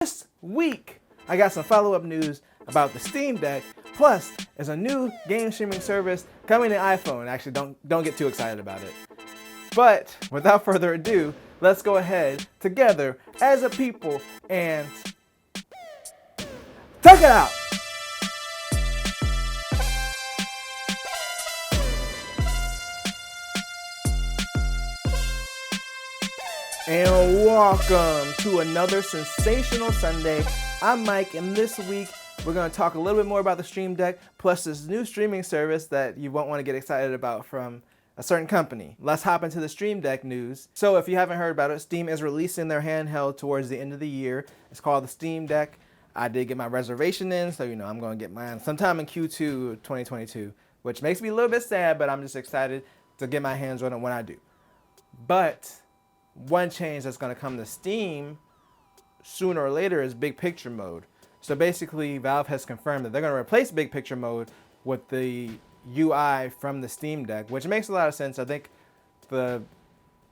This week, I got some follow-up news about the Steam Deck. Plus, there's a new game streaming service coming to iPhone. Actually, don't get too excited about it. But without further ado, let's go ahead together as a people and check it out. And welcome to another sensational Sunday. I'm Mike, and this week we're going to talk a little bit more about the Stream Deck, plus this new streaming service that you won't want to get excited about from a certain company. Let's hop into the Stream Deck news. So if you haven't heard about it, Steam is releasing their handheld towards the end of the year. It's called the Steam Deck. I did get my reservation in, so I'm going to get mine sometime in Q2 2022, which makes me a little bit sad, but I'm just excited to get my hands on it when I do. But one change that's going to come to Steam sooner or later is big picture mode. So basically, Valve has confirmed that they're going to replace big picture mode with the UI from the Steam Deck, which makes a lot of sense. I think the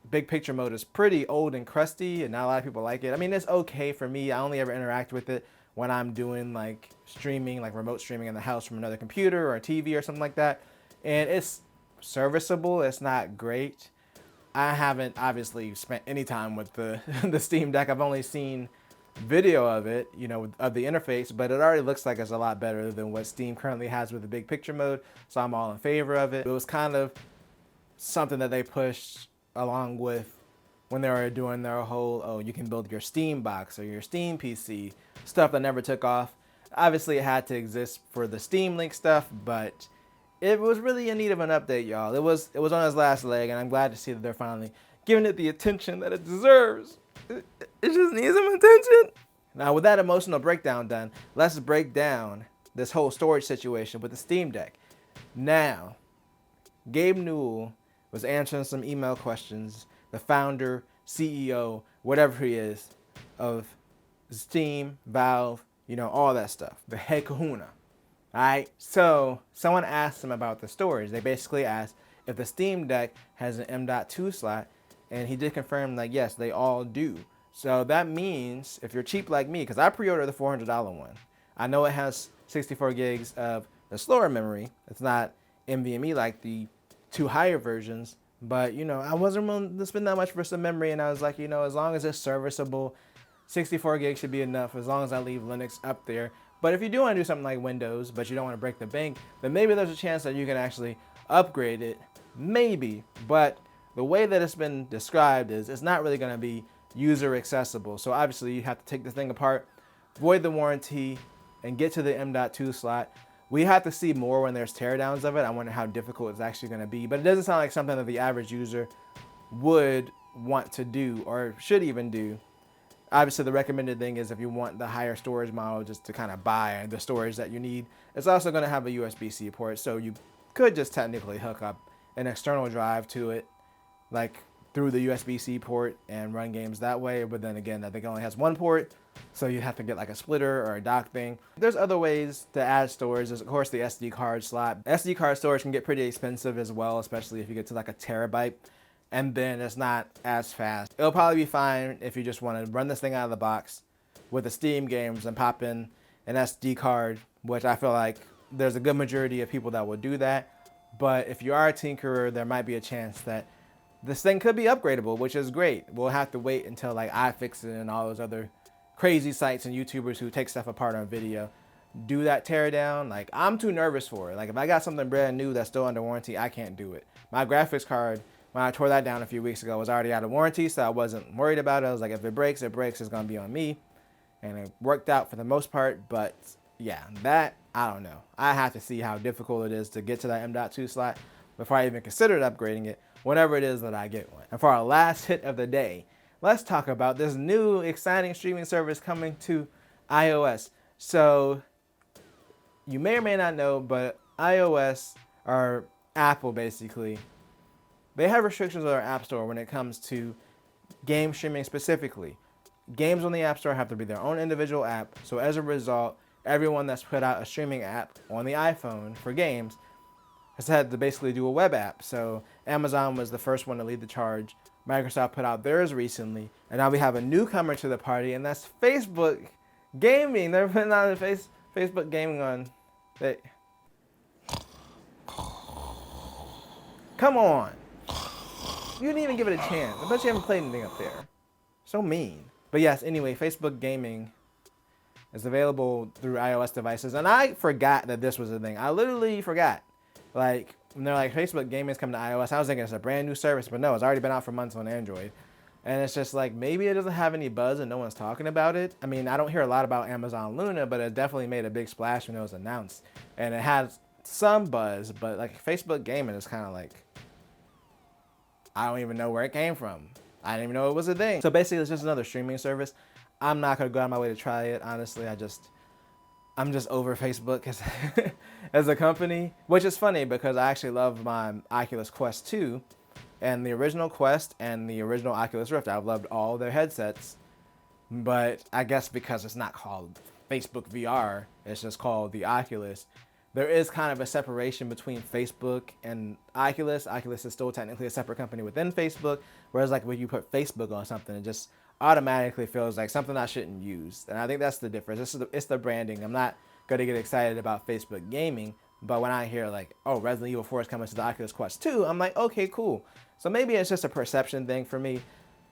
big picture mode is pretty old and crusty, and not a lot of people like it. I mean, it's okay for me. I only ever interact with it when I'm doing like streaming, like remote streaming in the house from another computer or a TV or something like that. And it's serviceable. It's not great. I haven't obviously spent any time with the the Steam Deck. I've only seen video of it, of the interface, but it already looks like it's a lot better than what Steam currently has with the big picture mode, so I'm all in favor of it. It was kind of something that they pushed along with when they were doing their whole, oh, you can build your Steam box or your Steam PC, stuff that never took off. Obviously, it had to exist for the Steam Link stuff, but it was really in need of an update, y'all. It was on its last leg, and I'm glad to see that they're finally giving it the attention that it deserves. It just needs some attention. Now, with that emotional breakdown done, let's break down this whole storage situation with the Steam Deck. Now, Gabe Newell was answering some email questions, the founder, CEO, whatever he is, of Steam, Valve, all that stuff. The head kahuna. Alright, so someone asked him about the storage. They basically asked if the Steam Deck has an M.2 slot, and he did confirm that yes, they all do. So that means if you're cheap like me, because I pre-ordered the $400 one, I know it has 64 gigs of the slower memory. It's not NVMe like the two higher versions, but I wasn't willing to spend that much for some memory, and I was like, as long as it's serviceable, 64 gigs should be enough as long as I leave Linux up there. But if you do want to do something like Windows, but you don't want to break the bank, then maybe there's a chance that you can actually upgrade it. Maybe. But the way that it's been described is it's not really going to be user accessible. So obviously you have to take the thing apart, void the warranty, and get to the M.2 slot. We have to see more when there's teardowns of it. I wonder how difficult it's actually going to be. But it doesn't sound like something that the average user would want to do or should even do. Obviously, the recommended thing is if you want the higher storage model, just to kind of buy the storage that you need. It's also going to have a USB-C port, so you could just technically hook up an external drive to it, like through the USB-C port, and run games that way. But then again, I think it only has one port, so you'd have to get like a splitter or a dock thing. There's other ways to add storage. There's, of course, the SD card slot. SD card storage can get pretty expensive as well, especially if you get to like a terabyte. And then it's not as fast. It'll probably be fine if you just want to run this thing out of the box with the Steam games and pop in an SD card, which I feel like there's a good majority of people that will do that. But if you are a tinkerer, there might be a chance that this thing could be upgradable, which is great. We'll have to wait until like iFixit and all those other crazy sites and YouTubers who take stuff apart on video do that teardown. Like, I'm too nervous for it. Like, if I got something brand new that's still under warranty, I can't do it. My graphics card, when I tore that down a few weeks ago, was already out of warranty, so I wasn't worried about it. I was like, if it breaks, it breaks. It's going to be on me. And it worked out for the most part. But yeah, that, I don't know. I have to see how difficult it is to get to that M.2 slot before I even considered upgrading it, whenever it is that I get one. And for our last hit of the day, let's talk about this new exciting streaming service coming to iOS. So you may or may not know, but iOS, or Apple basically, they have restrictions on their App Store when it comes to game streaming specifically. Games on the App Store have to be their own individual app, so as a result, everyone that's put out a streaming app on the iPhone for games has had to basically do a web app. So Amazon was the first one to lead the charge. Microsoft put out theirs recently, and now we have a newcomer to the party, and that's Facebook Gaming. They're putting on the Facebook gaming on. Come on. You didn't even give it a chance. I bet you haven't played anything up there. So mean. But yes, anyway, Facebook gaming is available through iOS devices. And I forgot that this was a thing. I literally forgot. Like, when they're like, Facebook gaming is coming to iOS, I was thinking it's a brand new service. But no, it's already been out for months on Android. And it's just like, maybe it doesn't have any buzz and no one's talking about it. I mean, I don't hear a lot about Amazon Luna, but it definitely made a big splash when it was announced. And it has some buzz, but like Facebook gaming is kind of like, I don't even know where it came from. I didn't even know it was a thing. So basically, it's just another streaming service. I'm not going to go out of my way to try it, honestly. I'm just over Facebook as a company, which is funny because I actually love my Oculus Quest 2. And the original Quest and the original Oculus Rift, I've loved all their headsets. But I guess because it's not called Facebook VR, it's just called the Oculus, there is kind of a separation between Facebook and Oculus. Oculus is still technically a separate company within Facebook, whereas like when you put Facebook on something, it just automatically feels like something I shouldn't use. And I think that's the difference. It's the branding. I'm not going to get excited about Facebook gaming, but when I hear like, oh, Resident Evil 4 is coming to the Oculus Quest 2, I'm like, okay, cool. So maybe it's just a perception thing for me,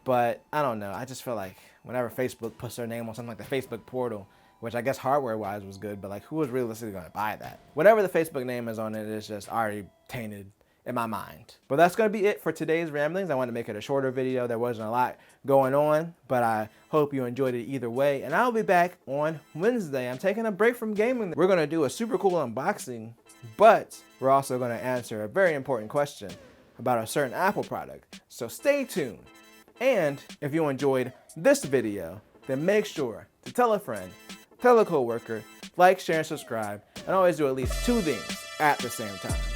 but I don't know. I just feel like whenever Facebook puts their name on something like the Facebook Portal, which I guess hardware-wise was good, but like who was realistically going to buy that? Whatever the Facebook name is on it is just already tainted in my mind. But that's going to be it for today's ramblings. I wanted to make it a shorter video. There wasn't a lot going on, but I hope you enjoyed it either way. And I'll be back on Wednesday. I'm taking a break from gaming. We're going to do a super cool unboxing, but we're also going to answer a very important question about a certain Apple product. So stay tuned. And if you enjoyed this video, then make sure to tell a friend, tell a coworker, like, share, and subscribe, and always do at least 2 things at the same time.